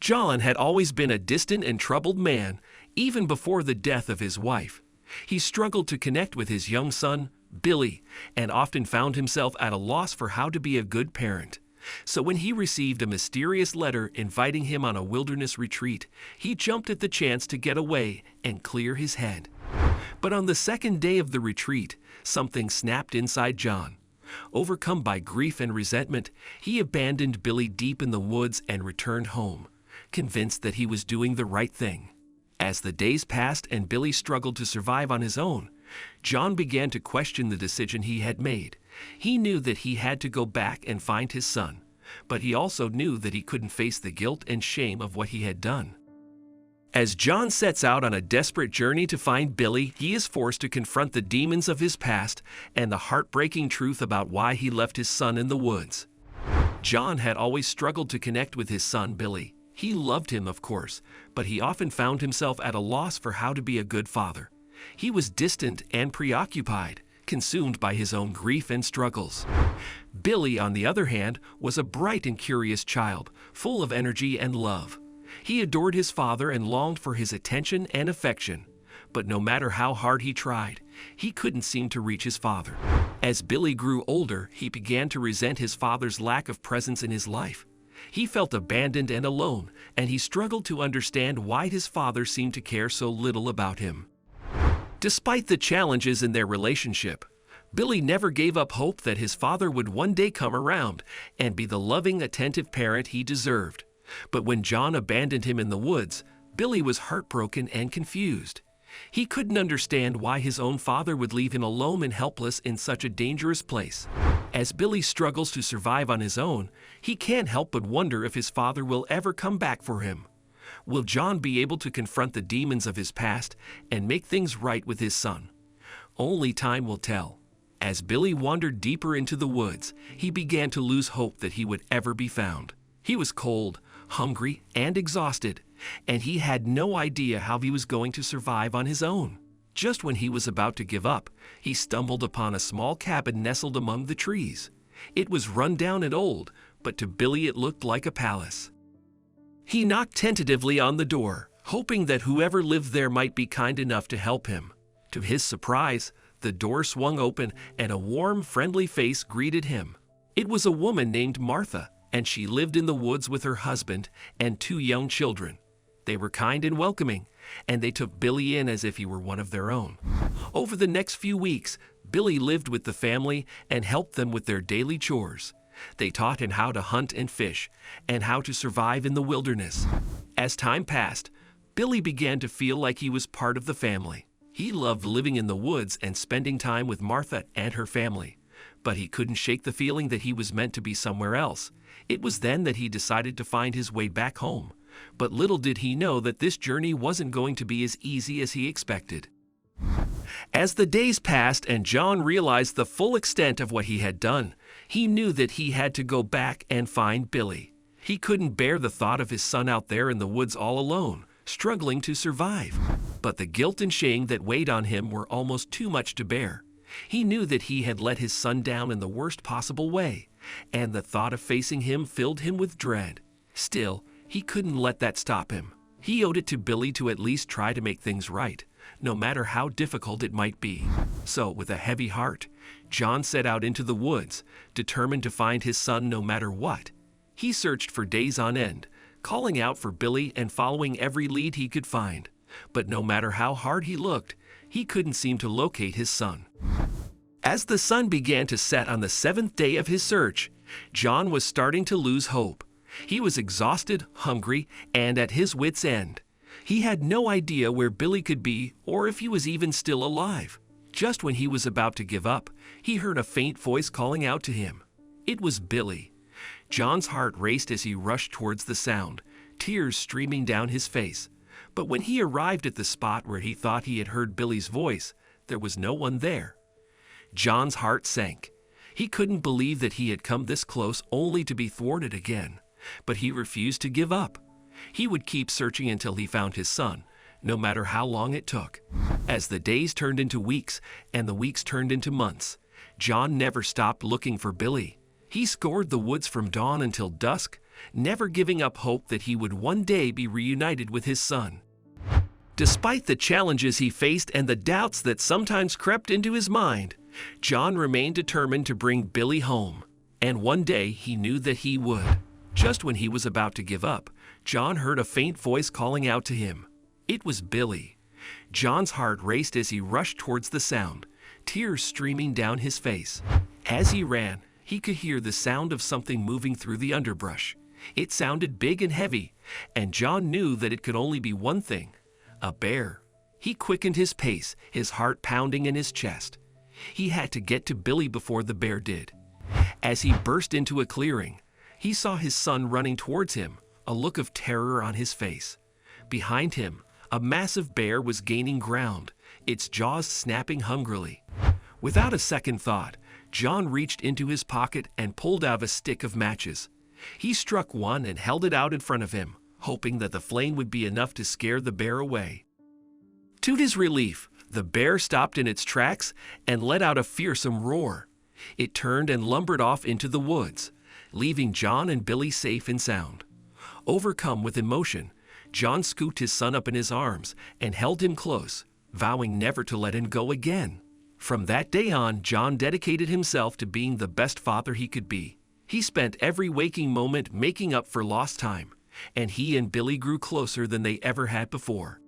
John had always been a distant and troubled man, even before the death of his wife. He struggled to connect with his young son, Billy, and often found himself at a loss for how to be a good parent. So when he received a mysterious letter inviting him on a wilderness retreat, he jumped at the chance to get away and clear his head. But on the second day of the retreat, something snapped inside John. Overcome by grief and resentment, he abandoned Billy deep in the woods and returned home, convinced that he was doing the right thing. As the days passed and Billy struggled to survive on his own, John began to question the decision he had made. He knew that he had to go back and find his son, but he also knew that he couldn't face the guilt and shame of what he had done. As John sets out on a desperate journey to find Billy, he is forced to confront the demons of his past and the heartbreaking truth about why he left his son in the woods. John had always struggled to connect with his son Billy. He loved him, of course, but he often found himself at a loss for how to be a good father. He was distant and preoccupied, consumed by his own grief and struggles. Billy, on the other hand, was a bright and curious child, full of energy and love. He adored his father and longed for his attention and affection. But no matter how hard he tried, he couldn't seem to reach his father. As Billy grew older, he began to resent his father's lack of presence in his life. He felt abandoned and alone, and he struggled to understand why his father seemed to care so little about him. Despite the challenges in their relationship, Billy never gave up hope that his father would one day come around and be the loving, attentive parent he deserved. But when John abandoned him in the woods, Billy was heartbroken and confused. He couldn't understand why his own father would leave him alone and helpless in such a dangerous place. As Billy struggles to survive on his own, he can't help but wonder if his father will ever come back for him. Will John be able to confront the demons of his past and make things right with his son? Only time will tell. As Billy wandered deeper into the woods, he began to lose hope that he would ever be found. He was cold, hungry, and exhausted, and he had no idea how he was going to survive on his own. Just when he was about to give up, he stumbled upon a small cabin nestled among the trees. It was run down and old, but to Billy it looked like a palace. He knocked tentatively on the door, hoping that whoever lived there might be kind enough to help him. To his surprise, the door swung open and a warm, friendly face greeted him. It was a woman named Martha, and she lived in the woods with her husband and 2 young children. They were kind and welcoming, and they took Billy in as if he were one of their own. Over the next few weeks, Billy lived with the family and helped them with their daily chores. They taught him how to hunt and fish, and how to survive in the wilderness. As time passed, Billy began to feel like he was part of the family. He loved living in the woods and spending time with Martha and her family. But he couldn't shake the feeling that he was meant to be somewhere else. It was then that he decided to find his way back home. But little did he know that this journey wasn't going to be as easy as he expected. As the days passed and John realized the full extent of what he had done, he knew that he had to go back and find Billy. He couldn't bear the thought of his son out there in the woods all alone, struggling to survive. But the guilt and shame that weighed on him were almost too much to bear. He knew that he had let his son down in the worst possible way, and the thought of facing him filled him with dread. Still, he couldn't let that stop him. He owed it to Billy to at least try to make things right, no matter how difficult it might be. So, with a heavy heart, John set out into the woods, determined to find his son no matter what. He searched for days on end, calling out for Billy and following every lead he could find. But no matter how hard he looked, he couldn't seem to locate his son. As the sun began to set on the 7th day of his search, John was starting to lose hope. He was exhausted, hungry, and at his wits' end. He had no idea where Billy could be or if he was even still alive. Just when he was about to give up, he heard a faint voice calling out to him. It was Billy. John's heart raced as he rushed towards the sound, tears streaming down his face. But when he arrived at the spot where he thought he had heard Billy's voice, there was no one there. John's heart sank. He couldn't believe that he had come this close only to be thwarted again. But he refused to give up. He would keep searching until he found his son, no matter how long it took. As the days turned into weeks and the weeks turned into months, John never stopped looking for Billy. He scoured the woods from dawn until dusk, never giving up hope that he would one day be reunited with his son. Despite the challenges he faced and the doubts that sometimes crept into his mind, John remained determined to bring Billy home. And one day he knew that he would. Just when he was about to give up, John heard a faint voice calling out to him. It was Billy. John's heart raced as he rushed towards the sound, tears streaming down his face. As he ran, he could hear the sound of something moving through the underbrush. It sounded big and heavy, and John knew that it could only be one thing: a bear. He quickened his pace, his heart pounding in his chest. He had to get to Billy before the bear did. As he burst into a clearing, he saw his son running towards him, a look of terror on his face. Behind him, a massive bear was gaining ground, its jaws snapping hungrily. Without a second thought, John reached into his pocket and pulled out a stick of matches. He struck one and held it out in front of him, hoping that the flame would be enough to scare the bear away. To his relief, the bear stopped in its tracks and let out a fearsome roar. It turned and lumbered off into the woods, leaving John and Billy safe and sound. Overcome with emotion, John scooped his son up in his arms and held him close, vowing never to let him go again. From that day on, John dedicated himself to being the best father he could be. He spent every waking moment making up for lost time, and he and Billy grew closer than they ever had before.